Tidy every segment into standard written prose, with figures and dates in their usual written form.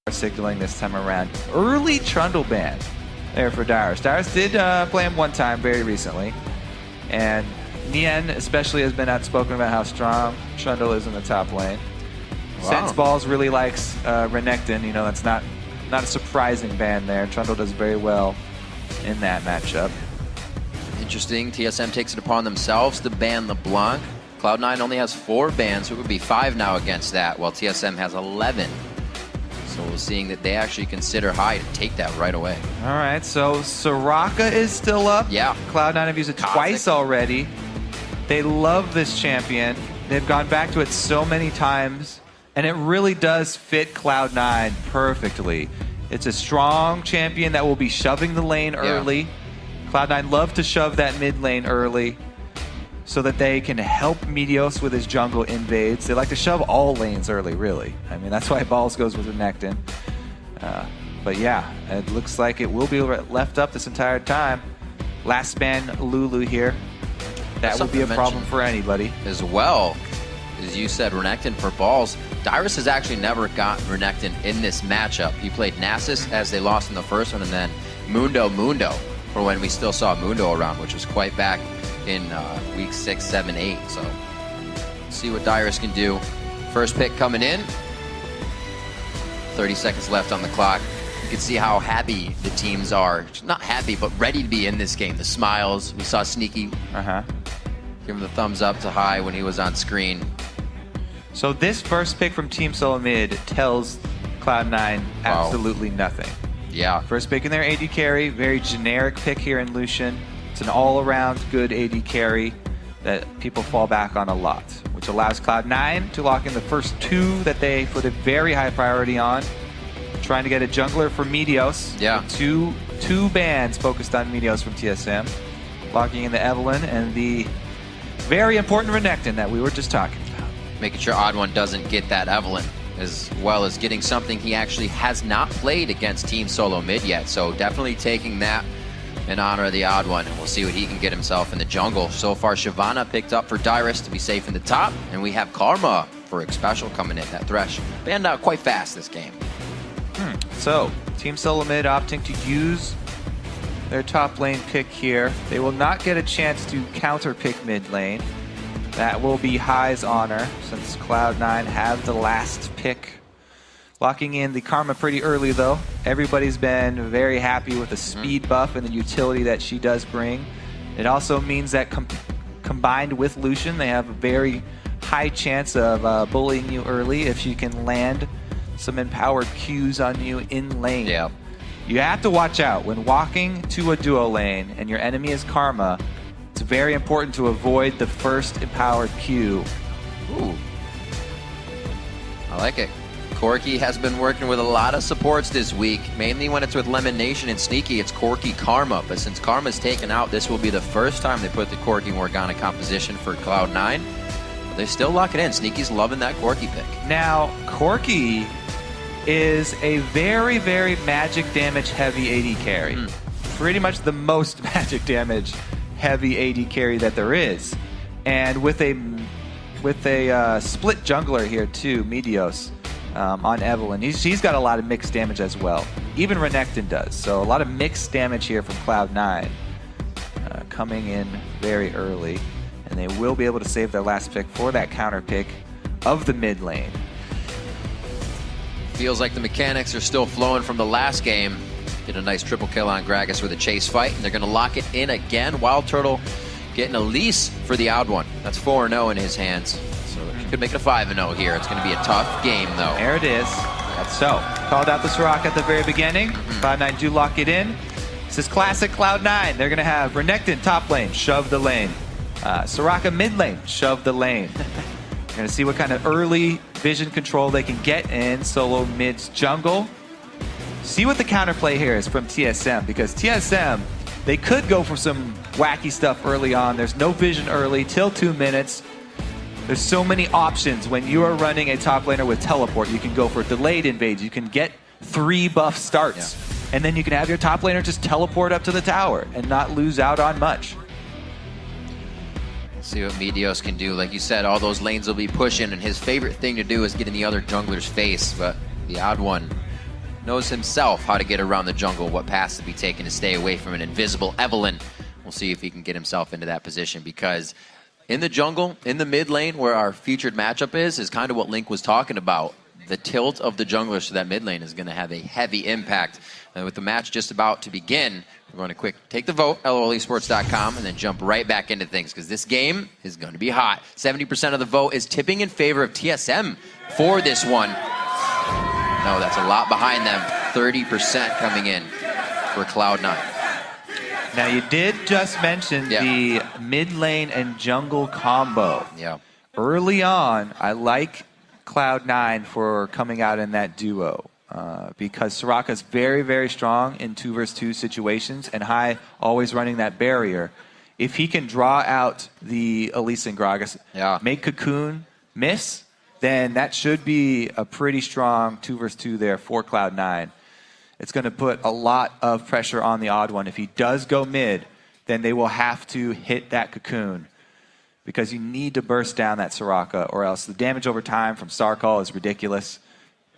Signaling this time around. Early Trundle ban there for Dyrus. Dyrus did play him one time very recently. And Nien especially has been outspoken about how strong Trundle is in the top lane. Wow. Sense Balls really likes Renekton. You know, that's not a surprising ban there. Trundle does very well in that matchup. Interesting. TSM takes it upon themselves to ban LeBlanc. Cloud9 only has 4 bans, so it would be 5 now against that, while TSM has 11. So we're seeing that they actually consider high to take that right away. All right, so Soraka is still up. Yeah. Cloud9 have used it twice already. They love this champion. They've gone back to it so many times, and it really does fit Cloud9 perfectly. It's a strong champion that will be shoving the lane early. Cloud9 love to shove that mid lane early so that they can help Meteos with his jungle invades. They like to shove all lanes early, really. I mean, that's why Balls goes with Renekton. But yeah, it looks like it will be left up this entire time. Last ban Lulu here. That will be a problem for anybody. As well, as you said, Renekton for Balls. Dyrus has actually never got Renekton in this matchup. He played Nasus as they lost in the first one, and then Mundo for when we still saw Mundo around, which was quite back in week 6, 7, 8. So see what Dyrus can do. First pick coming in. 30 seconds left on the clock. You can see how happy the teams are. Not happy, but ready to be in this game. The smiles. We saw Sneaky give him the thumbs up to high when he was on screen. So this first pick from Team Solo Mid tells Cloud9 absolutely nothing. Yeah. First pick in their AD carry, very generic pick here in Lucian. It's an all-around good AD carry that people fall back on a lot, which allows Cloud9 to lock in the first 2 that they put a very high priority on. Trying to get a jungler for Meteos. Yeah. Two bans focused on Meteos from TSM. Locking in the Evelynn and the very important Renekton that we were just talking about. Making sure Odd One doesn't get that Evelynn, as well as getting something he actually has not played against Team Solo Mid yet. So definitely taking that in honor of the Odd One, and we'll see what he can get himself in the jungle. So far, Shyvana picked up for Dyrus to be safe in the top, and we have Karma for a special coming in. That Thresh banned out quite fast this game. So, Team Solo Mid opting to use their top lane pick here. They will not get a chance to counter pick mid lane. That will be High's honor, since Cloud9 have the last pick. Locking in the Karma pretty early, though. Everybody's been very happy with the speed buff and the utility that she does bring. It also means that combined with Lucian, they have a very high chance of bullying you early if she can land some empowered Qs on you in lane. Yeah. You have to watch out when walking to a duo lane and your enemy is Karma. It's very important to avoid the first empowered Q. Ooh. I like it. Corki has been working with a lot of supports this week, mainly when it's with Lemon Nation and Sneaky. It's Corki Karma, but since Karma's taken out, this will be the first time they put the Corki Morgana composition for Cloud9. But they're still locking in. Sneaky's loving that Corki pick. Now, Corki is a very, very magic damage heavy AD carry. Pretty much the most magic damage heavy AD carry that there is. And with a split jungler here too, Meteos, on Evelynn. He's got a lot of mixed damage as well. Even Renekton does. So a lot of mixed damage here from Cloud9 coming in very early. And they will be able to save their last pick for that counter pick of the mid lane. Feels like the mechanics are still flowing from the last game. Get a nice triple kill on Gragas with a chase fight, and they're going to lock it in again. Wild Turtle getting a lease for the Odd One. That's 4-0 in his hands. So he could make it a 5-0 here. It's going to be a tough game, though. There it is. So, called out the Soraka at the very beginning. Cloud9 do lock it in. This is classic Cloud9. They're going to have Renekton top lane, shove the lane. Soraka mid lane, shove the lane. We're going to see what kind of early vision control they can get in Solo Mid's jungle. See what the counterplay here is from TSM, because TSM, they could go for some wacky stuff early on. There's no vision early till 2 minutes. There's so many options when you are running a top laner with teleport. You can go for delayed invades. You can get 3 buff starts. And then you can have your top laner just teleport up to the tower and not lose out on much. See what Meteos can do. Like you said, all those lanes will be pushing, and his favorite thing to do is get in the other jungler's face. But The Odd One knows himself how to get around the jungle, what paths to be taken to stay away from an invisible Evelyn. We'll see if he can get himself into that position, because in the jungle, in the mid lane, where our featured matchup is kind of what Link was talking about. The tilt of the junglers to that mid lane is going to have a heavy impact. And with the match just about to begin, we're going to quick take the vote, lolesports.com, and then jump right back into things, because this game is going to be hot. 70% of the vote is tipping in favor of TSM for this one. No, that's a lot behind them. 30% coming in for Cloud9. Now, you did just mention the mid lane and jungle combo. Yeah. Early on, I like Cloud9 for coming out in that duo because Soraka's very, very strong in 2 versus 2 situations, and Hai always running that barrier. If he can draw out the Elise and Gragas, make Cocoon miss, then that should be a pretty strong 2 versus 2 there for Cloud9. It's going to put a lot of pressure on the Odd One. If he does go mid, then they will have to hit that Cocoon, because you need to burst down that Soraka, or else the damage over time from Star Call is ridiculous.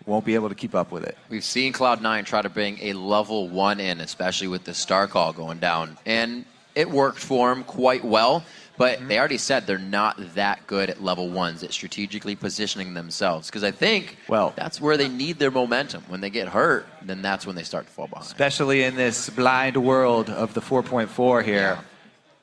Won't be able to keep up with it. We've seen Cloud9 try to bring a level 1 in, especially with the Star Call going down, and it worked for him quite well. But they already said they're not that good at level 1s at strategically positioning themselves. Because I think that's where they need their momentum. When they get hurt, then that's when they start to fall behind. Especially in this blind world of the 4.4 here. Yeah.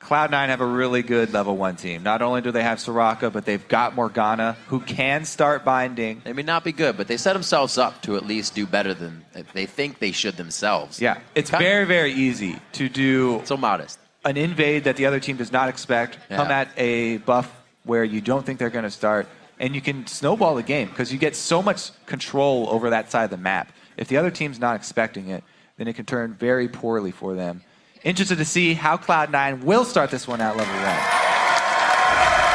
Cloud9 have a really good level 1 team. Not only do they have Soraka, but they've got Morgana, who can start binding. They may not be good, but they set themselves up to at least do better than they think they should themselves. Yeah, it's very, very easy to do so modest. An invade that the other team does not expect, come at a buff where you don't think they're going to start, and you can snowball the game because you get so much control over that side of the map. If the other team's not expecting it, then it can turn very poorly for them. Interested to see how Cloud9 will start this one at level 1.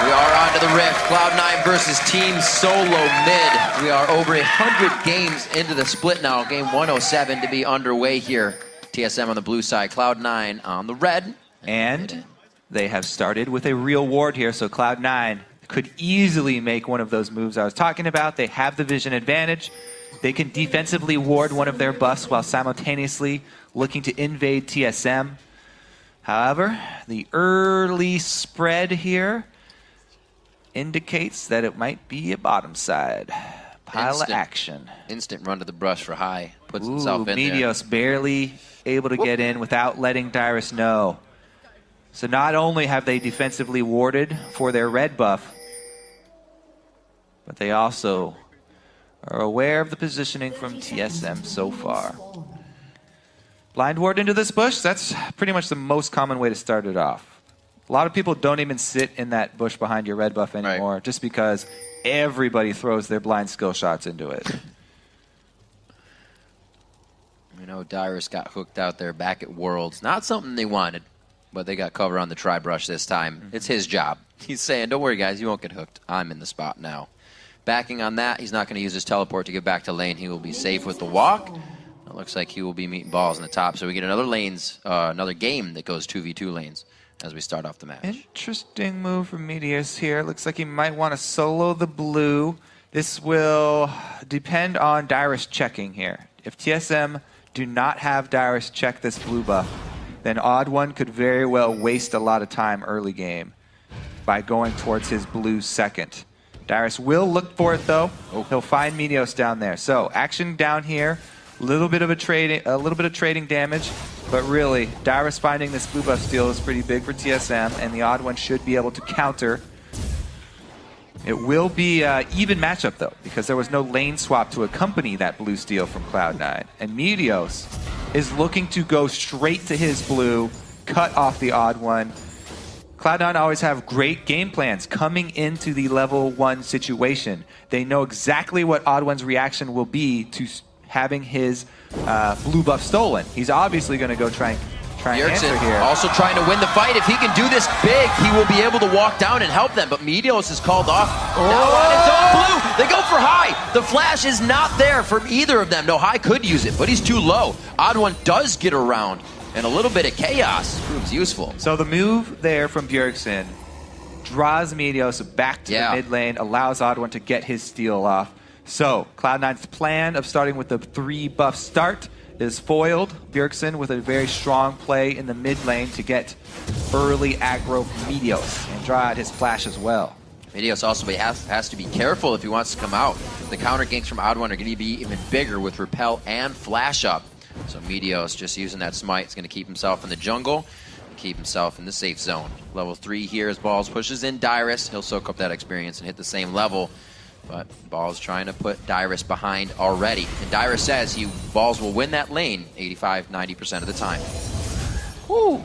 We are on to the Rift. Cloud9 versus Team Solo Mid. We are over 100 games into the split now. Game 107 to be underway here. TSM on the blue side, Cloud9 on the red. And they have started with a real ward here, so Cloud9 could easily make one of those moves I was talking about. They have the vision advantage. They can defensively ward one of their buffs while simultaneously looking to invade TSM. However, the early spread here indicates that it might be a bottom side. Pile of action. Instant run to the brush for Hai. Puts himself in Meteos barely able to get in without letting Dyrus know. So not only have they defensively warded for their red buff, but they also are aware of the positioning from TSM so far. Blind ward into this bush, that's pretty much the most common way to start it off. A lot of people don't even sit in that bush behind your red buff anymore, just because everybody throws their blind skill shots into it. You know, Dyrus got hooked out there back at Worlds. Not something they wanted, but they got cover on the tri-brush this time. It's his job. He's saying, don't worry, guys, you won't get hooked. I'm in the spot now. Backing on that, he's not going to use his teleport to get back to lane. He will be safe with the walk. It looks like he will be meeting balls in the top. So we get another game that goes 2v2 lanes as we start off the match. Interesting move from Meteos here. Looks like he might want to solo the blue. This will depend on Dyrus checking here. If TSM do not have Dyrus check this blue buff, then Odd One could very well waste a lot of time early game by going towards his blue second. Dyrus will look for it though. He'll find Meteos down there. So action down here, a little bit of trading damage, but really Dyrus finding this blue buff steal is pretty big for TSM, and the Odd One should be able to counter. It will be an even matchup though, because there was no lane swap to accompany that blue steal from Cloud9, and Meteos is looking to go straight to his blue, cut off the Odd One. Cloud9 always have great game plans coming into the level 1 situation. They know exactly what Odd One's reaction will be to having his blue buff stolen. He's obviously going to go try and answer here. Also trying to win the fight. If he can do this big, he will be able to walk down and help them. But Meteos is called off. Now on his own blue. They go for Hai. The flash is not there from either of them. No, Hai could use it, but he's too low. Odd One does get around, and a little bit of chaos proves useful. So the move there from Bjergsen draws Meteos back to the mid lane, allows Odd One to get his steal off. So, Cloud9's plan of starting with the 3-buff start is foiled. Bjergsen with a very strong play in the mid lane to get early aggro from Meteos and draw out his flash as well. Meteos also has to be careful if he wants to come out. The counter ganks from Odd One are going to be even bigger with Repel and Flash up. So Meteos just using that smite is going to keep himself in the jungle, keep himself in the safe zone. Level 3 here as Balls pushes in Dyrus. He'll soak up that experience and hit the same level. But Balls trying to put Dyrus behind already. And Dyrus says Balls will win that lane 85-90% of the time. Woo.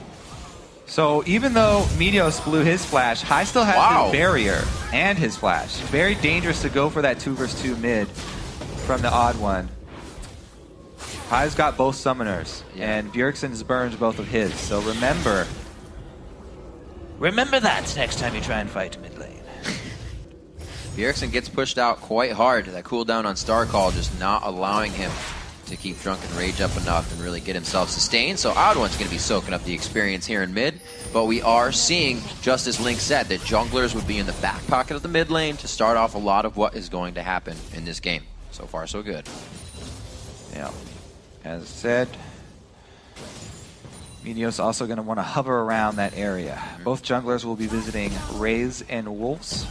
So even though Meteos blew his flash, High still has his barrier and his flash. Very dangerous to go for that 2 versus 2 mid from the Odd One. High's got both summoners, and Bjergsen's burned both of his. So remember that next time you try and fight mid lane. Bjergsen gets pushed out quite hard. That cooldown on Star Call just not allowing him to keep Drunken Rage up enough and really get himself sustained. So Odd One's going to be soaking up the experience here in mid. But we are seeing, just as Link said, that junglers would be in the back pocket of the mid lane to start off a lot of what is going to happen in this game. So far, so good. Yeah. As I said, Meteos also going to want to hover around that area. Both junglers will be visiting Rays and Wolves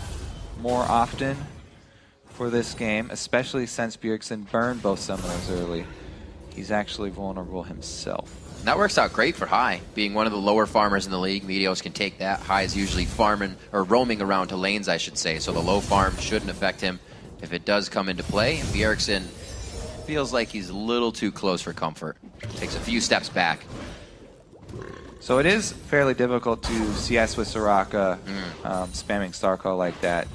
more often for this game, especially since Bjergsen burned both summoners early. He's actually vulnerable himself. And that works out great for High. Being one of the lower farmers in the league, Meteos can take that. High is usually farming, or roaming around to lanes, I should say, so the low farm shouldn't affect him if it does come into play. And Bjergsen feels like he's a little too close for comfort. Takes a few steps back. So it is fairly difficult to CS with Soraka, spamming Star Call like that.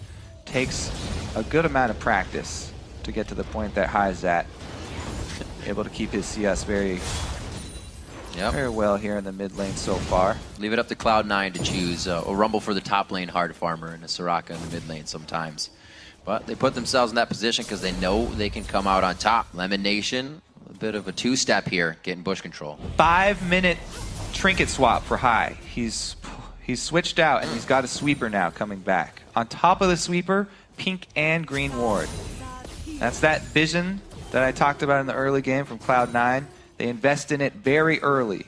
Takes a good amount of practice to get to the point that High's at. Able to keep his CS very well here in the mid lane so far. Leave it up to Cloud9 to choose a rumble for the top lane hard farmer and a Soraka in the mid lane sometimes. But they put themselves in that position because they know they can come out on top. Lemon Nation, a bit of a two-step here, getting bush control. 5-minute trinket swap for High. He's switched out and he's got a sweeper now coming back. On top of the sweeper, pink and green ward. That's that vision that I talked about in the early game from Cloud9. They invest in it very early.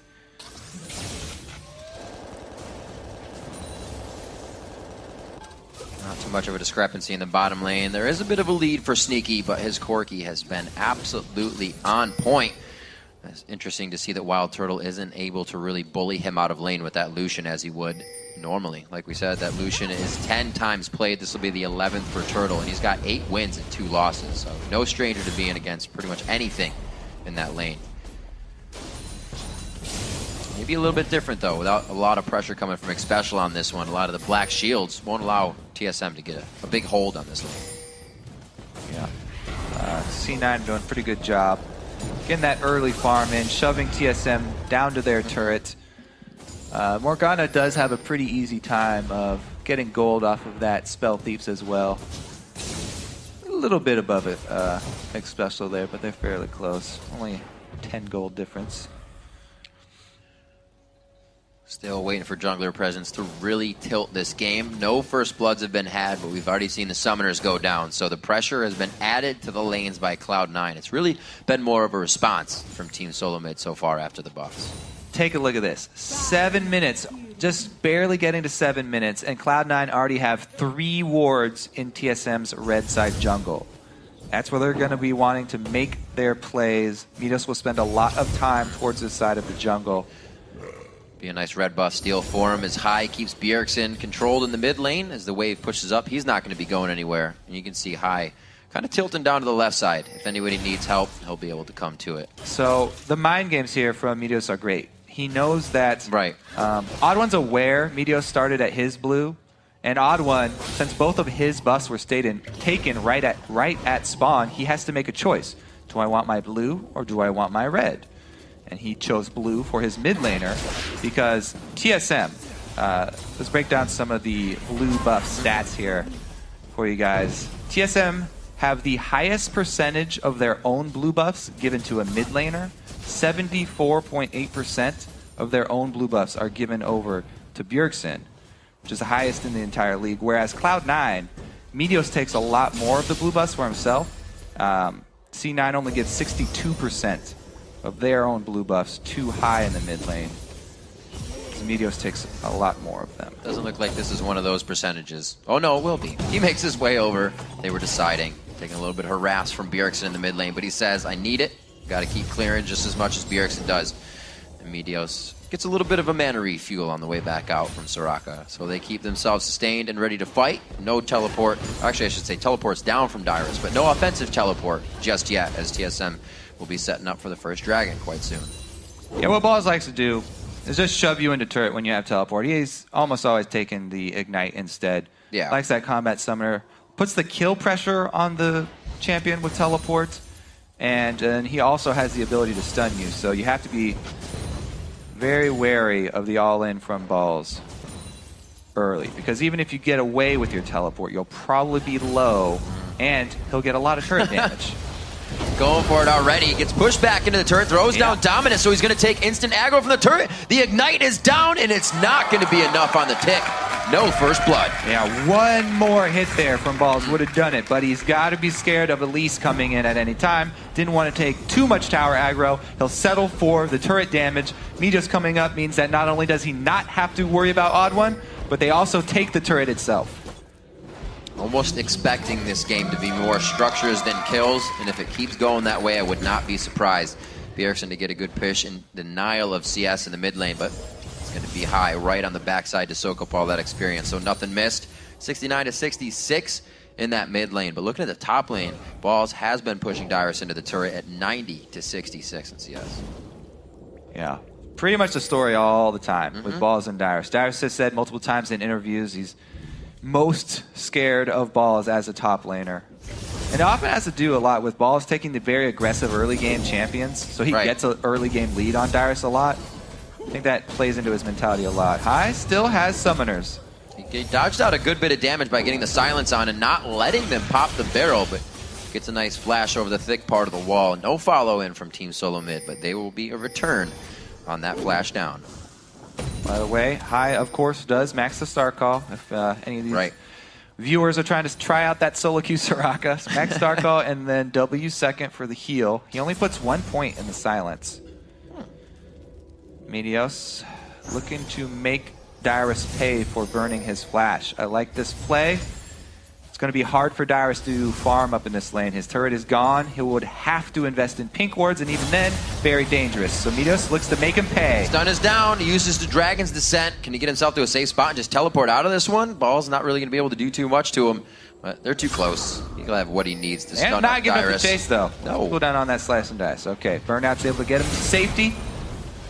Not too much of a discrepancy in the bottom lane. There is a bit of a lead for Sneaky, but his Corki has been absolutely on point. It's interesting to see that Wild Turtle isn't able to really bully him out of lane with that Lucian as he would normally. Like we said, that Lucian is 10 times played. This will be the 11th for Turtle, and he's got 8 wins and 2 losses. So no stranger to being against pretty much anything in that lane. Maybe a little bit different, though, without a lot of pressure coming from Xpecial on this one. A lot of the black shields won't allow TSM to get a big hold on this lane. Yeah. C9 doing a pretty good job getting that early farm in, shoving TSM down to their turret. Morgana does have a pretty easy time of getting gold off of that Spell Thieves as well. A little bit above it, Xpecial there, but they're fairly close. Only 10 gold difference. Still waiting for jungler presence to really tilt this game. No first bloods have been had, but we've already seen the summoners go down. So the pressure has been added to the lanes by Cloud9. It's really been more of a response from Team Solo Mid so far after the buffs. Take a look at this. 7 minutes, just barely getting to 7 minutes, and Cloud9 already have 3 wards in TSM's red side jungle. That's where they're going to be wanting to make their plays. Meteos will spend a lot of time towards this side of the jungle. Be a nice red buff steal for him as High keeps Bjergsen controlled in the mid lane. As the wave pushes up, he's not going to be going anywhere. And you can see High kind of tilting down to the left side. If anybody needs help, he'll be able to come to it. So the mind games here from Meteos are great. He knows that Odd One's aware Meteos started at his blue, and Odd One, since both of his buffs were taken right at spawn, he has to make a choice. Do I want my blue or do I want my red? And he chose blue for his mid laner because TSM, let's break down some of the blue buff stats here for you guys. TSM have the highest percentage of their own blue buffs given to a mid laner. 74.8% of their own blue buffs are given over to Bjergsen, which is the highest in the entire league. Whereas Cloud9, Meteos takes a lot more of the blue buffs for himself, C9 only gives 62% of their own blue buffs too high in the mid lane. Meteos takes a lot more of them. Doesn't look like this is one of those percentages. Oh no, it will be. He makes his way over. They were deciding. Taking a little bit of harass from Bjergsen in the mid lane, but he says, I need it. Got to keep clearing just as much as Bjergsen does. And Meteos gets a little bit of a mana refuel on the way back out from Soraka. So they keep themselves sustained and ready to fight. No teleport. Actually, I should say teleports down from Dyrus, but no offensive teleport just yet, as TSM will be setting up for the first dragon quite soon. Yeah, what Balls likes to do is just shove you into turret when you have teleport. He's almost always taking the ignite instead. Yeah. Likes that combat summoner. Puts the kill pressure on the champion with teleport. And he also has the ability to stun you. So you have to be very wary of the all-in from Balls early. Because even if you get away with your teleport, you'll probably be low. And he'll get a lot of turret damage. Going for it already. He gets pushed back into the turret, throws down Dominus, so he's going to take instant aggro from the turret. The ignite is down, and it's not going to be enough on the tick. No first blood. Yeah, one more hit there from Balls would have done it, but he's got to be scared of Elise coming in at any time. Didn't want to take too much tower aggro. He'll settle for the turret damage. Meteos coming up means that not only does he not have to worry about Odd One, but they also take the turret itself. Almost expecting this game to be more structures than kills, and if it keeps going that way, I would not be surprised. Bjergsen to get a good push in denial of CS in the mid lane, but it's going to be high right on the backside to soak up all that experience, so nothing missed. 69 to 66 in that mid lane, but looking at the top lane, Balls has been pushing Dyrus into the turret at 90 to 66 in CS. Yeah, pretty much the story all the time with Balls and Dyrus. Dyrus has said multiple times in interviews he's most scared of Balls as a top laner. And it often has to do a lot with Balls taking the very aggressive early game champions, so he gets an early game lead on Dyrus a lot. I think that plays into his mentality a lot. High still has summoners. He dodged out a good bit of damage by getting the silence on and not letting them pop the barrel, but gets a nice flash over the thick part of the wall. No follow in from Team Solo Mid, but they will be a return on that flash down. By the way, High, of course, does max the star call. If any of these viewers are trying to try out that solo queue Soraka, so max star call and then W second for the heal. He only puts 1 point in the silence. Meteos looking to make Dyrus pay for burning his flash. I like this play. It's going to be hard for Dyrus to farm up in this lane. His turret is gone. He would have to invest in pink wards, and even then, very dangerous. So Meteos looks to make him pay. Stun is down. He uses the Dragon's Descent. Can he get himself to a safe spot and just teleport out of this one? Ball's not really going to be able to do too much to him, but they're too close. He'll have what he needs to stun and not give him the Dyrus. chase, though. No. Cool down on that slice and dice. Okay, Burnout's able to get him to safety.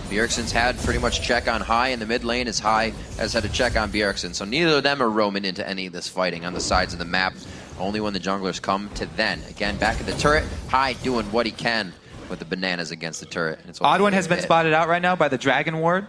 Bjergsen's had pretty much check on High in the mid lane as High has had a check on Bjergsen. So neither of them are roaming into any of this fighting on the sides of the map. Only when the junglers come to then. Again, back at the turret, High doing what he can with the bananas against the turret. Odd One has been spotted out right now by the Dragon Ward.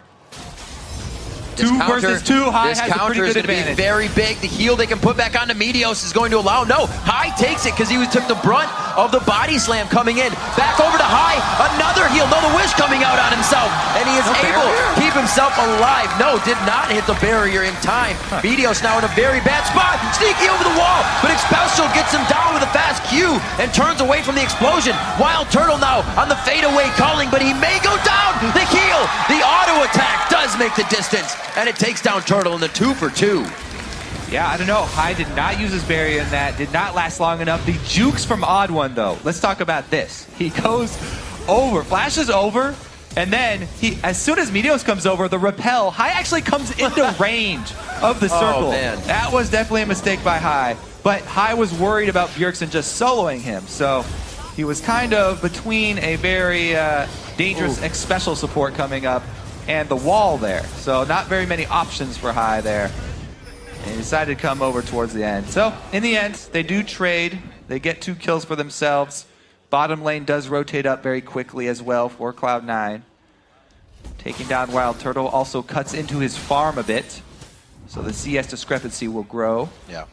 Two versus two. High has a pretty good advantage. Be very big. The heal they can put back onto Meteos is going to allow. No, High takes it because he took the brunt of the body slam coming in. Back over to High. Another heal. No, the wish coming out on himself. And he is able to keep himself alive. No, did not hit the barrier in time. Meteos now in a very bad spot. Sneaky over the wall. But Expulsal gets him down with a fast Q and turns away from the explosion. Wild Turtle now on the fadeaway calling, but he may go down. The heal. The auto attack does make the distance. And it takes down Turtle in the 2 for 2. Yeah, I don't know. High did not use his barrier in that. Did not last long enough. The jukes from Odd One, though. Let's talk about this. He goes over, flashes over, and then as soon as Meteos comes over, the repel, High actually comes into range of the circle. Oh, man. That was definitely a mistake by High. But High was worried about Bjergsen just soloing him. So he was kind of between a very dangerous special support coming up and the wall there. So not very many options for High there. And he decided to come over towards the end. So in the end, they do trade. They get 2 kills for themselves. Bottom lane does rotate up very quickly as well for Cloud9. Taking down Wild Turtle also cuts into his farm a bit. So the CS discrepancy will grow. Yeah.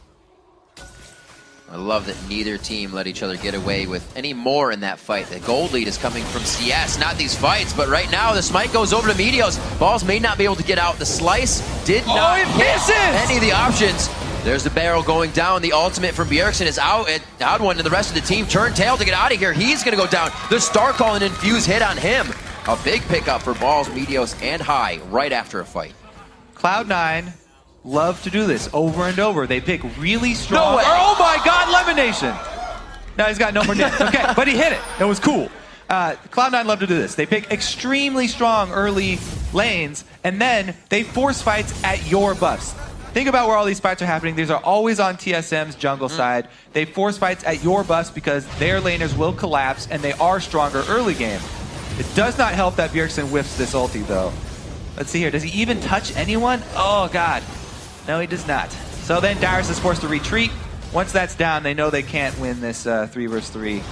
I love that neither team let each other get away with any more in that fight. The gold lead is coming from CS, not these fights. But right now, the smite goes over to Meteos. Balls may not be able to get out. The slice did not hit any of the options. There's the barrel going down. The ultimate from Bjergsen is out. Odd1 and the rest of the team turn tail to get out of here. He's going to go down. The Star Call and Infuse hit on him. A big pickup for Balls, Meteos, and High right after a fight. Cloud9 love to do this over and over. They pick really strong. No way. Oh my God, Lemonation! No, he's got no more damage. Okay, but he hit it. It was cool. Cloud9 love to do this. They pick extremely strong early lanes, and then they force fights at your buffs. Think about where all these fights are happening. These are always on TSM's jungle side. They force fights at your buffs because their laners will collapse, and they are stronger early game. It does not help that Bjergsen whiffs this ulti, though. Let's see here. Does he even touch anyone? Oh, God. No, he does not. So then Dyrus is forced to retreat. Once that's down, they know they can't win this 3 versus 3.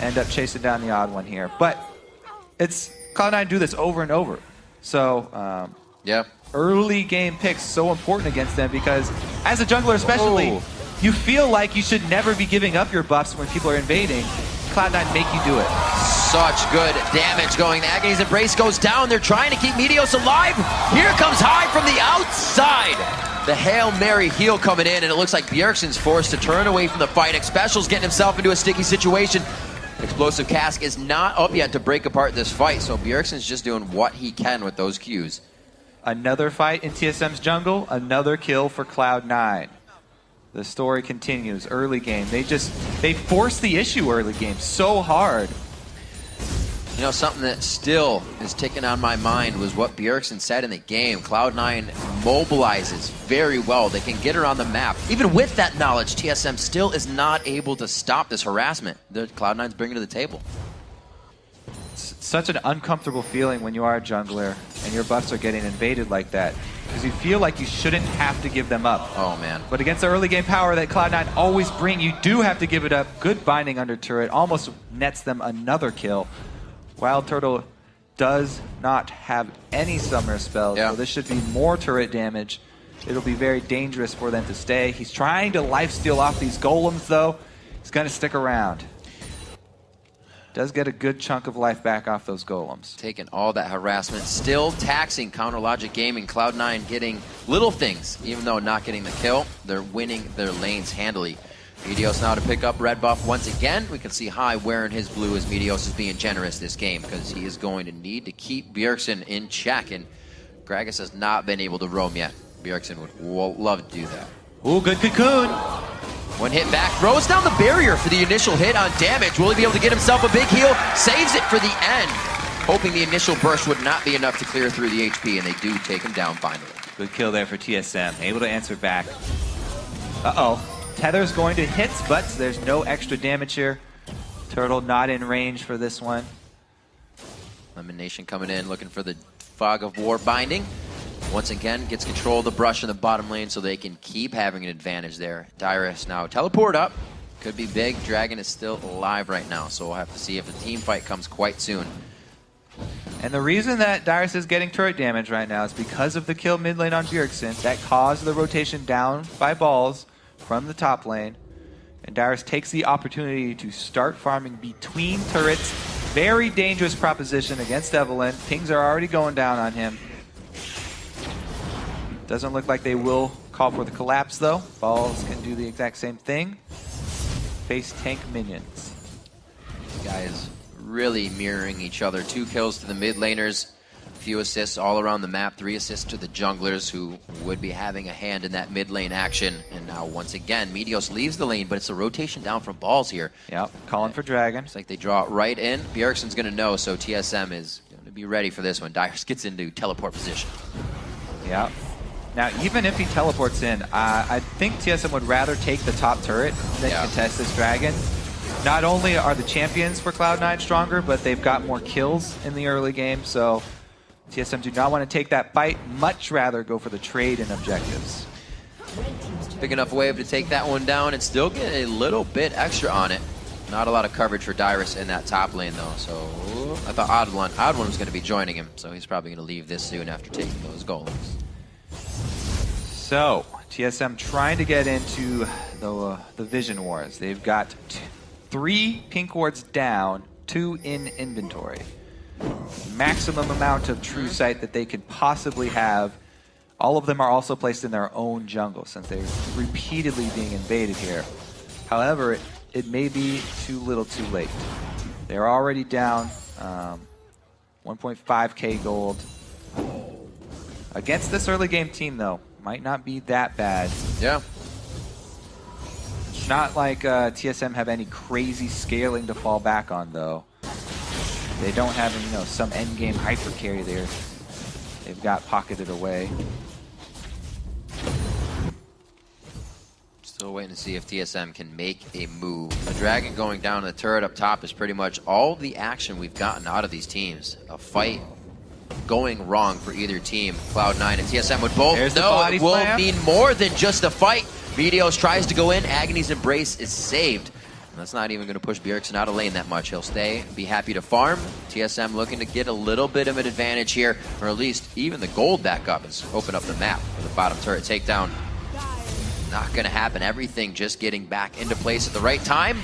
End up chasing down the Odd1 here. But it's Cloud9 do this over and over. So yeah, early game picks so important against them because as a jungler especially, you feel like you should never be giving up your buffs when people are invading. Cloud9 make you do it. Such good damage going. The Agony's Embrace goes down. They're trying to keep Meteos alive. Here comes High from the outside. The Hail Mary heal coming in, and it looks like Bjergsen's forced to turn away from the fight. Xpecial's getting himself into a sticky situation. Explosive Cask is not up yet to break apart this fight, so Bjergsen's just doing what he can with those Qs. Another fight in TSM's jungle, another kill for Cloud9. The story continues. Early game, they force the issue early game so hard. You know, something that still is ticking on my mind was what Bjergsen said in the game. Cloud9 mobilizes very well. They can get around the map. Even with that knowledge, TSM still is not able to stop this harassment that Cloud9's bringing to the table. It's such an uncomfortable feeling when you are a jungler and your buffs are getting invaded like that. Because you feel like you shouldn't have to give them up. Oh, man. But against the early game power that Cloud9 always bring, you do have to give it up. Good binding under turret. Almost nets them another kill. Wild Turtle does not have any summoner spells, so this should be more turret damage. It'll be very dangerous for them to stay. He's trying to lifesteal off these golems, though. He's going to stick around. Does get a good chunk of life back off those golems. Taking all that harassment, still taxing Counter Logic Gaming. Cloud9 getting little things, even though not getting the kill. They're winning their lanes handily. Meteos now to pick up red buff once again. We can see High wearing his blue as Meteos is being generous this game because he is going to need to keep Bjergsen in check, and Gragas has not been able to roam yet. Bjergsen would love to do that. Ooh, good cocoon. One hit back, throws down the barrier for the initial hit on damage. Will he be able to get himself a big heal? Saves it for the end. Hoping the initial burst would not be enough to clear through the HP, and they do take him down finally. Good kill there for TSM. Able to answer back. Uh-oh. Tether's going to hit, but there's no extra damage here. Turtle not in range for this one. Elimination coming in, looking for the Fog of War binding. Once again, gets control of the brush in the bottom lane so they can keep having an advantage there. Dyrus now teleport up. Could be big. Dragon is still alive right now, so we'll have to see if the team fight comes quite soon. And the reason that Dyrus is getting turret damage right now is because of the kill mid lane on Bjergsen. That caused the rotation down by Balls from the top lane. And Dyrus takes the opportunity to start farming between turrets. Very dangerous proposition against Evelyn. Pings are already going down on him. Doesn't look like they will call for the collapse, though. Balls can do the exact same thing. Face tank minions. These guys really mirroring each other. 2 kills to the mid laners. Few assists all around the map. 3 assists to the junglers who would be having a hand in that mid lane action. And now once again, Meteos leaves the lane, but it's a rotation down from Balls here. Yep, calling for Dragon. It's like they draw it right in. Bjergsen's going to know, so TSM is going to be ready for this one. Dyrus gets into teleport position. Yep. Now, even if he teleports in, I think TSM would rather take the top turret than contest this Dragon. Not only are the champions for Cloud9 stronger, but they've got more kills in the early game, so TSM do not want to take that fight, much rather go for the trade and objectives. Big enough wave to take that one down and still get a little bit extra on it. Not a lot of coverage for Dyrus in that top lane, though, so I thought Odd1 was going to be joining him, so he's probably going to leave this soon after taking those golems. So, TSM trying to get into the Vision Wars. They've got 3 pink wards down, 2 in inventory. Maximum amount of true sight that they could possibly have All of them are also placed in their own jungle since they're repeatedly being invaded here. However, it may be too little too late. They're already down 1.5k gold. Against this early game team, though, might not be that bad. Yeah. Not like TSM have any crazy scaling to fall back on, though. They don't have, some endgame hyper carry there. They've got pocketed away. Still waiting to see if TSM can make a move. The Dragon going down to the turret up top is pretty much all the action we've gotten out of these teams. A fight going wrong for either team. Cloud9 and TSM would both know it will mean more than just a fight. Meteos tries to go in. Agony's Embrace is saved. And that's not even going to push Bjergsen out of lane that much. He'll stay and be happy to farm. TSM looking to get a little bit of an advantage here, or at least even the gold back up and open up the map for the bottom turret takedown. Not going to happen. Everything just getting back into place at the right time.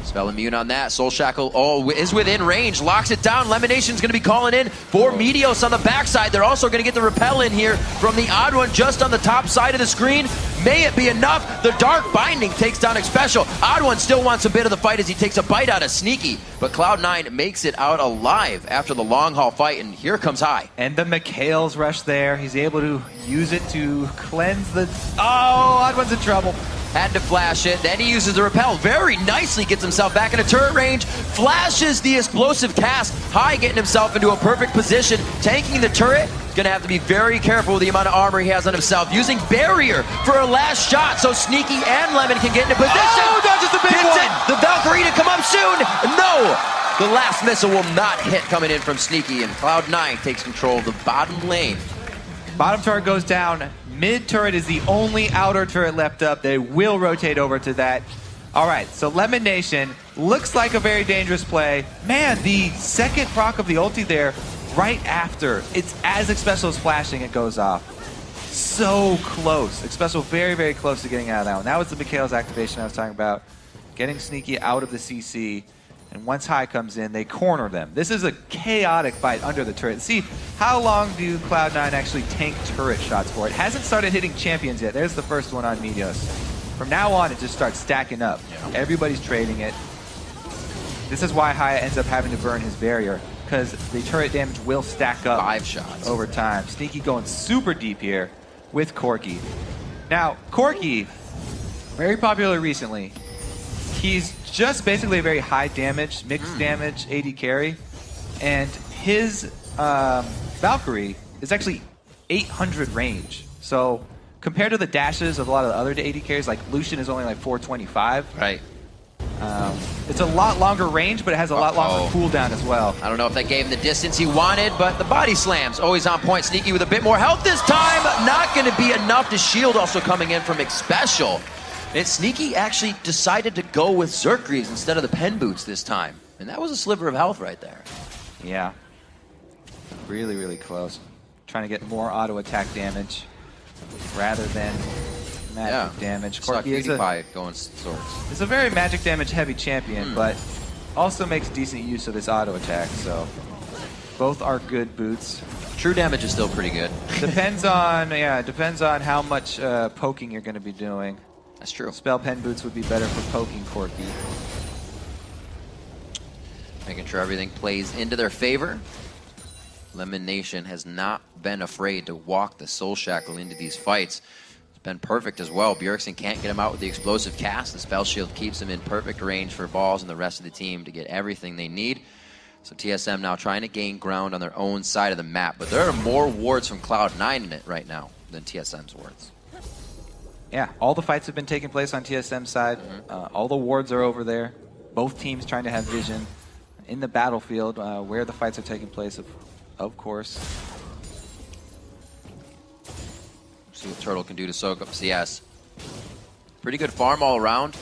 Spell immune on that. Soul Shackle is within range. Locks it down. Lemonation's going to be calling in for Meteos on the backside. They're also going to get the repel in here from the odd one just on the top side of the screen. May it be enough? The Dark Binding takes down Xpecial. Odd one still wants a bit of the fight as he takes a bite out of Sneaky. But Cloud9 makes it out alive after the long haul fight. And here comes High. And the Mikhail's rush there. He's able to use it to cleanse the... Oh, Odd one's in trouble. Had to flash it. Then he uses the repel. Very nicely gets himself back into turret range. Flashes the explosive cast. High getting himself into a perfect position. Tanking the turret. He's going to have to be very careful with the amount of armor he has on himself. Using Barrier for a last shot so Sneaky and Lemon can get into position. Oh, dodges the big one. The Valkyrie to come up soon. No. The last missile will not hit coming in from Sneaky. And Cloud9 takes control of the bottom lane. Bottom turret goes down. Mid turret is the only outer turret left up. They will rotate over to that. All right, so Lemon Nation looks like a very dangerous play. Man, the second proc of the ulti there, right after, it's as Xpecial is flashing, it goes off. So close. Xpecial very, very close to getting out of that one. That was the Mikhail's activation I was talking about. Getting Sneaky out of the CC. And once High comes in, they corner them. This is a chaotic fight under the turret. See, how long do Cloud9 actually tank turret shots for? It hasn't started hitting champions yet. There's the first one on Meteos. From now on, it just starts stacking up. Yeah. Everybody's trading it. This is why High ends up having to burn his barrier, because the turret damage will stack up 5 shots over time. Sneaky going super deep here with Corki. Now, Corki, very popular recently. He's just basically a very high damage, mixed damage AD carry, and his Valkyrie is actually 800 range. So compared to the dashes of a lot of the other AD carries, like Lucian is only like 425. Right. It's a lot longer range, but it has a lot longer cooldown as well. I don't know if that gave him the distance he wanted, but the body slams always on point. Sneaky with a bit more health this time. Not going to be enough. The shield also coming in from Xpecial. And Sneaky actually decided to go with Zerkreeves instead of the pen boots this time. And that was a sliver of health right there. Yeah. Really, really close. Trying to get more auto attack damage rather than magic damage. Corki is going swords. It's a very magic damage heavy champion, but also makes decent use of this auto attack, so both are good boots. True damage is still pretty good. Depends on how much poking you're going to be doing. That's true. Spell pen boots would be better for poking Corki. Making sure everything plays into their favor. Lemon Nation has not been afraid to walk the Soul Shackle into these fights. It's been perfect as well. Bjergsen can't get him out with the explosive cast. The spell shield keeps him in perfect range for balls and the rest of the team to get everything they need. So TSM now trying to gain ground on their own side of the map. But there are more wards from Cloud9 in it right now than TSM's wards. Yeah, all the fights have been taking place on TSM's side. All the wards are over there. Both teams trying to have vision in the battlefield where the fights are taking place, of course. See what Turtle can do to soak up CS. Pretty good farm all around.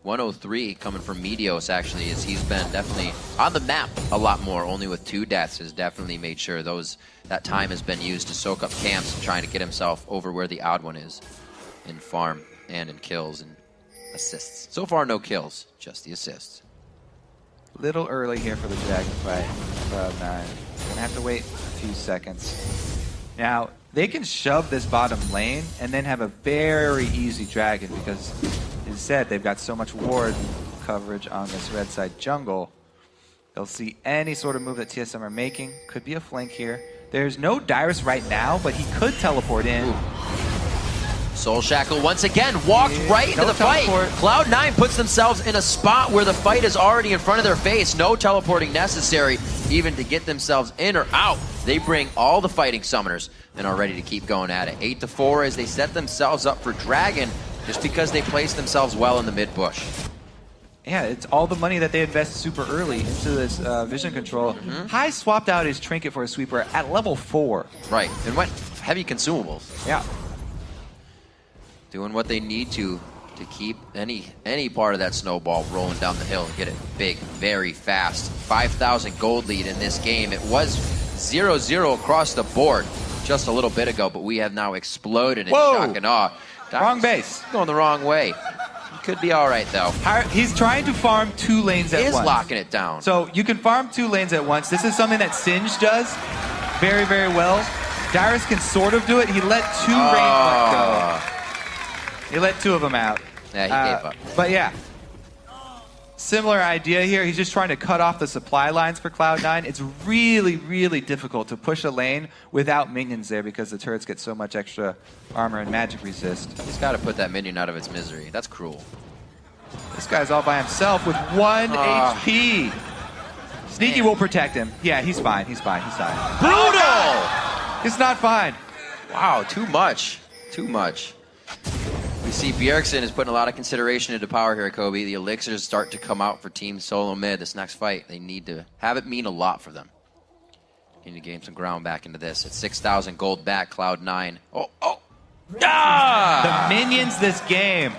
103 coming from Meteos actually, as he's been definitely on the map a lot more. Only with 2 deaths has definitely made sure that time has been used to soak up camps, trying to get himself over where the odd one is. In farm and in kills and assists. So far, no kills, just the assists. Little early here for the Dragon fight. Cloud9. Gonna have to wait a few seconds. Now, they can shove this bottom lane and then have a very easy dragon because, as said, they've got so much ward coverage on this red side jungle. They'll see any sort of move that TSM are making. Could be a flank here. There's no Dyrus right now, but he could teleport in. Ooh. Soul Shackle once again walked right into the fight. Cloud9 puts themselves in a spot where the fight is already in front of their face. No teleporting necessary even to get themselves in or out. They bring all the fighting summoners and are ready to keep going at it. 8-4 as they set themselves up for Dragon just because they placed themselves well in the mid bush. Yeah, it's all the money that they invest super early into this vision control. High swapped out his trinket for a sweeper at level 4. Right, and went heavy consumables. Yeah. Doing what they need to keep any part of that snowball rolling down the hill and get it big, very fast. 5,000 gold lead in this game. It was 0-0 across the board just a little bit ago, but we have now exploded in shock and awe. Wrong base. Going the wrong way. Could be all right, though. He's trying to farm 2 lanes at once. He is locking it down. So you can farm 2 lanes at once. This is something that Singe does very, very well. Dyrus can sort of do it. He let 2 range go. He let 2 of them out. Yeah, he gave up. But yeah, similar idea here. He's just trying to cut off the supply lines for Cloud9. It's really, really difficult to push a lane without minions there because the turrets get so much extra armor and magic resist. He's got to put that minion out of its misery. That's cruel. This guy's all by himself with 1 HP. Sneaky will protect him. Yeah, he's fine. He's fine. He's fine. Brutal! It's not fine. Wow, too much. Too much. We see Bjergsen is putting a lot of consideration into power here, Kobe. The elixirs start to come out for Team Solo Mid this next fight. They need to have it mean a lot for them. Need to gain some ground back into this. It's 6,000 gold back, Cloud9. The minions this game.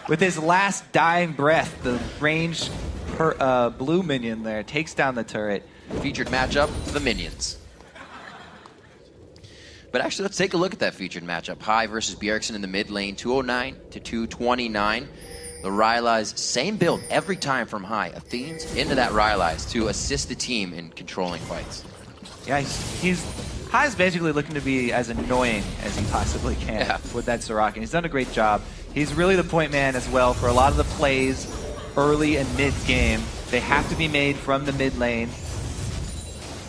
With his last dying breath, the ranged blue minion there takes down the turret. Featured matchup, the minions. But actually, let's take a look at that featured matchup. High versus Bjergsen in the mid lane, 209 to 229. The Rylai's same build every time from High. Athene's into that Rylai's to assist the team in controlling fights. Yeah, High's basically looking to be as annoying as he possibly can with that Soraka. He's done a great job. He's really the point man as well for a lot of the plays early and mid game. They have to be made from the mid lane,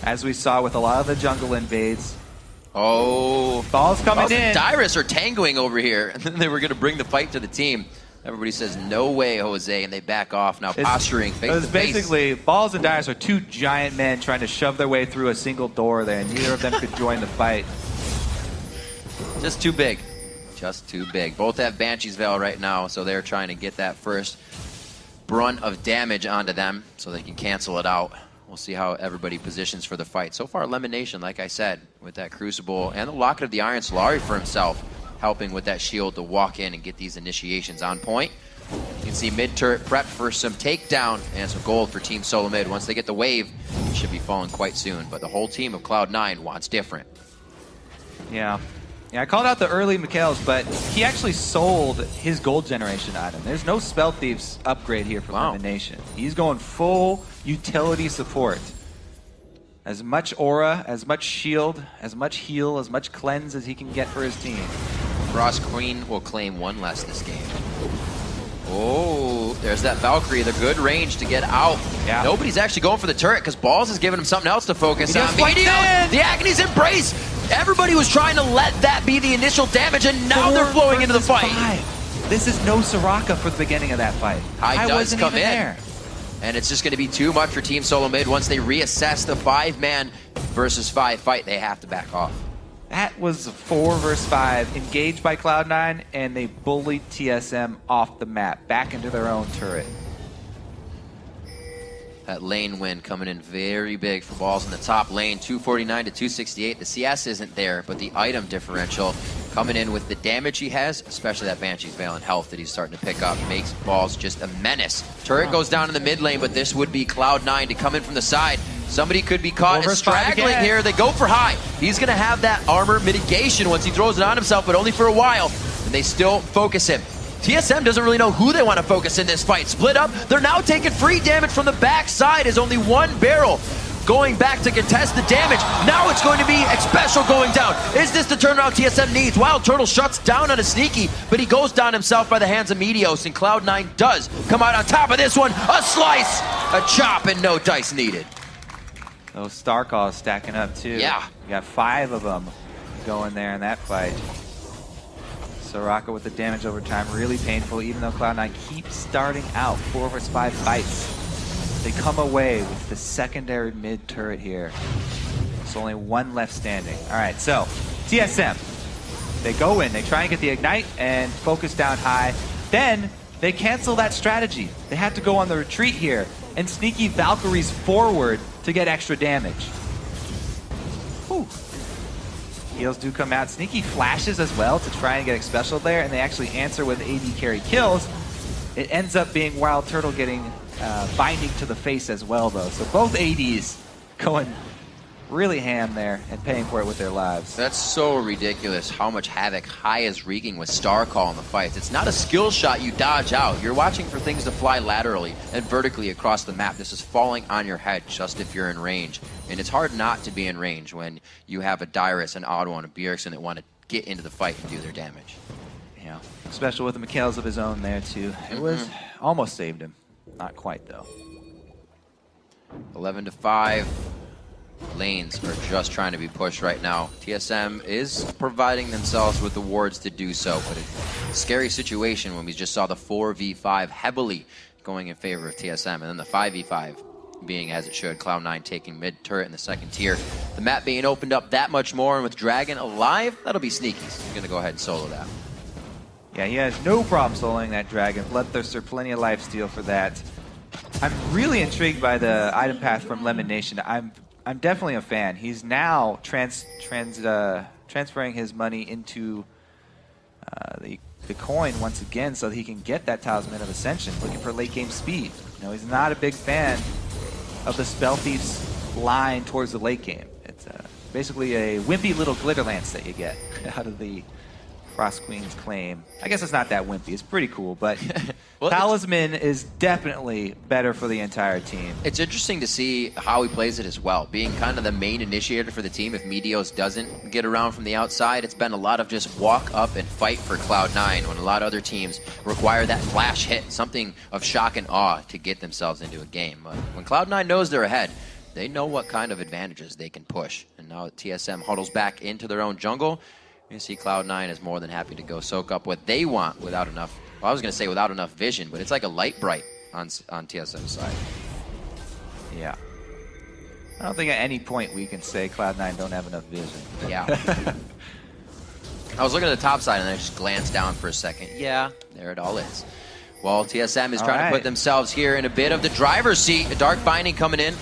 as we saw with a lot of the jungle invades. Oh, Ball's coming in. Dyrus are tangoing over here, and then they were going to bring the fight to the team. Everybody says, no way, Jose, and they back off now, posturing face to face. Basically, Balls and Dyrus are 2 giant men trying to shove their way through a single door there, and neither of them could join the fight. Just too big. Just too big. Both have Banshee's Veil right now, so they're trying to get that first brunt of damage onto them so they can cancel it out. We'll see how everybody positions for the fight. So far, elimination, like I said, with that Crucible and the Locket of the Iron Solari for himself, helping with that shield to walk in and get these initiations on point. You can see mid-turret prep for some takedown and some gold for Team Solo Mid. Once they get the wave, it should be falling quite soon. But the whole team of Cloud9 wants different. Yeah. Yeah, I called out the early Mikhails, but he actually sold his gold generation item. There's no Spell Thieves upgrade here for elimination. He's going full utility support. As much aura, as much shield, as much heal, as much cleanse as he can get for his team. Frost Queen will claim 1 less this game. Oh, there's that Valkyrie, the good range to get out. Yeah. Nobody's actually going for the turret because Balls is giving him something else to focus on. Meteos, the Agony's Embrace. Everybody was trying to let that be the initial damage, and now they're flowing into the fight. 5. This is no Soraka for the beginning of that fight. High does wasn't come even in. there. And it's just going to be too much for Team Solo Mid. Once they reassess the 5-man versus 5 fight, they have to back off. That was 4 versus 5, engaged by Cloud9, and they bullied TSM off the map, back into their own turret. That lane win coming in very big for Balls in the top lane, 249 to 268. The CS isn't there, but the item differential coming in with the damage he has, especially that Banshee's Veil and health that he's starting to pick up, makes Balls just a menace. Turret goes down in the mid lane, but this would be Cloud9 to come in from the side. Somebody could be caught and straggling here. They go for High. He's going to have that armor mitigation once he throws it on himself, but only for a while. And they still focus him. TSM doesn't really know who they want to focus in this fight. Split up. They're now taking free damage from the backside as only 1 barrel going back to contest the damage. Now it's going to be Special going down. Is this the turnaround TSM needs? Wild Turtle shuts down on a Sneaky, but he goes down himself by the hands of Meteos, and Cloud9 does come out on top of this one. A slice, a chop, and no dice needed. Those star calls stacking up too. Yeah. You got 5 of them going there in that fight. Soraka with the damage over time, really painful, even though Cloud9 keeps starting out 4 vs 5 fights. They come away with the secondary mid turret here. There's only 1 left standing. All right, so TSM, they go in, they try and get the Ignite and focus down high. Then they cancel that strategy. They have to go on the retreat here, and Sneaky Valkyries forward to get extra damage. Whew. Heals do come out. Sneaky flashes as well to try and get special there, and they actually answer with AD carry kills. It ends up being Wild Turtle getting binding to the face as well, though. So both ADs going really ham there and paying for it with their lives. That's so ridiculous how much havoc High is wreaking with Star Call in the fights. It's not a skill shot you dodge out. You're watching for things to fly laterally and vertically across the map. This is falling on your head just if you're in range. And it's hard not to be in range when you have a Dyrus, an Ottawa, and a Bjergsen that want to get into the fight and do their damage. Yeah, special with the Mikhails of his own there too. It was almost saved him. Not quite though. 11-5. Lanes are just trying to be pushed right now. TSM is providing themselves with the wards to do so, but a scary situation when we just saw the 4v5 heavily going in favor of TSM, and then the 5v5 being as it should. Cloud9 taking mid turret in the second tier. The map being opened up that much more, and with Dragon alive, that'll be Sneaky's. He's gonna go ahead and solo that. Yeah, he has no problem soloing that Dragon. Bloodthirster, plenty of lifesteal for that. I'm really intrigued by the item path from Lemon Nation. I'm definitely a fan. He's now transferring his money into the coin once again so that he can get that Talisman of Ascension, looking for late game speed. You know, he's not a big fan of the Spell Thief's line towards the late game. It's basically a wimpy little glitter lance that you get out of the Frost Queen's claim. I guess it's not that wimpy. It's pretty cool, but well, Talisman is definitely better for the entire team. It's interesting to see how he plays it as well. Being kind of the main initiator for the team, if Meteos doesn't get around from the outside, it's been a lot of just walk up and fight for Cloud9 when a lot of other teams require that flash hit, something of shock and awe to get themselves into a game. But when Cloud9 knows they're ahead, they know what kind of advantages they can push. And now TSM huddles back into their own jungle. You see Cloud9 is more than happy to go soak up what they want without enough, well, I was going to say without enough vision, but it's like a light bright on TSM's side. Yeah. I don't think at any point we can say Cloud9 don't have enough vision. Yeah. I was looking at the top side and I just glanced down for a second. Yeah, there it all is. Well, TSM is trying to put themselves here in a bit of the driver's seat. A Dark Binding coming in.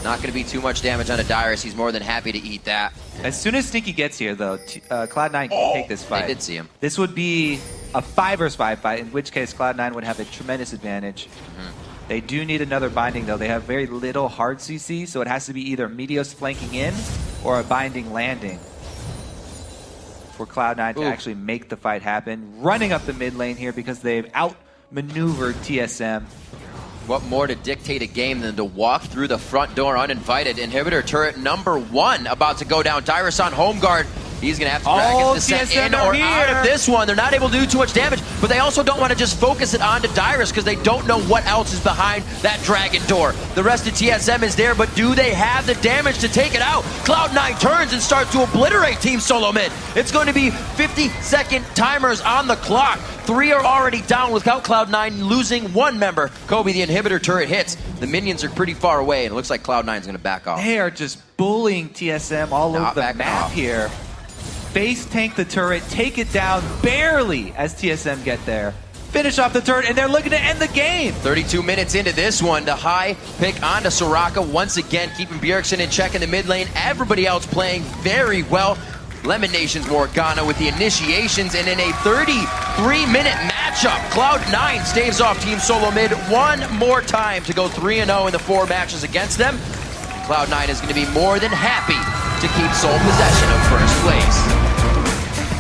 Not going to be too much damage on a Dyrus. He's more than happy to eat that. As soon as Sneaky gets here, though, Cloud9 can take this fight. I did see him. This would be a 5 vs 5 fight, in which case Cloud9 would have a tremendous advantage. They do need another binding, though. They have very little hard CC, so it has to be either Meteos flanking in or a binding landing for Cloud9 to actually make the fight happen. Running up the mid lane here because they've outmaneuvered TSM. What more to dictate a game than to walk through the front door uninvited? Inhibitor turret number 1 about to go down. Dyrus on home guard. He's going to have to drag his descent in or out of this one. They're not able to do too much damage, but they also don't want to just focus it onto Dyrus because they don't know what else is behind that dragon door. The rest of TSM is there, but do they have the damage to take it out? Cloud9 turns and starts to obliterate Team Solo Mid. It's going to be 50-second timers on the clock. 3 are already down without Cloud9 losing 1 member. Kobe, the inhibitor turret hits. The minions are pretty far away, and it looks like Cloud9 is going to back off. They are just bullying TSM all over the map here. Base tank the turret, take it down barely as TSM get there. Finish off the turret, and they're looking to end the game. 32 minutes into this one, the high pick onto Soraka once again, keeping Bjergsen in check in the mid lane. Everybody else playing very well. Lemon Nation's Morgana with the initiations, and in a 33-minute matchup, Cloud9 staves off Team Solo Mid 1 more time to go 3-0 in the 4 matches against them. Cloud9 is going to be more than happy to keep sole possession of first place.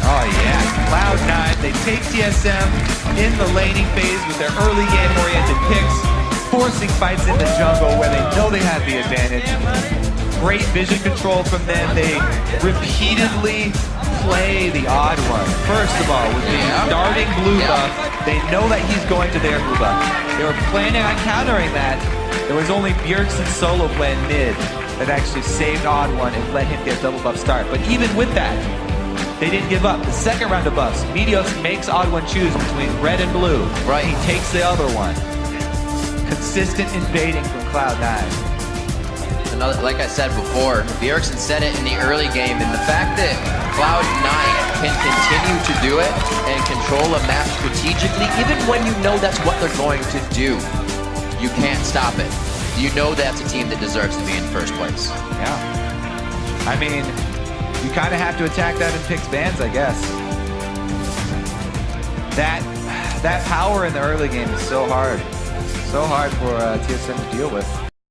Oh yeah, Cloud9, they take TSM in the laning phase with their early game oriented picks, forcing fights in the jungle where they know they have the advantage. great vision control from them. They repeatedly play the odd one. First of all, with the starting blue buff, they know that he's going to their blue buff. They were planning on countering that. There was only Bjergsen solo playing mid that actually saved odd one and let him get a double buff start. But even with that, they didn't give up. The second round of buffs, Meteos makes odd one choose between red and blue. Right. He takes the other one. Consistent invading from Cloud9. Another, like I said before, Bjergsen said it in the early game, and the fact that Cloud9 can continue to do it and control a map strategically, even when you know that's what they're going to do, you can't stop it. You know that's a team that deserves to be in first place. Yeah. I mean, you kind of have to attack that in picks bans, I guess. That power in the early game is so hard. So hard for TSM to deal with.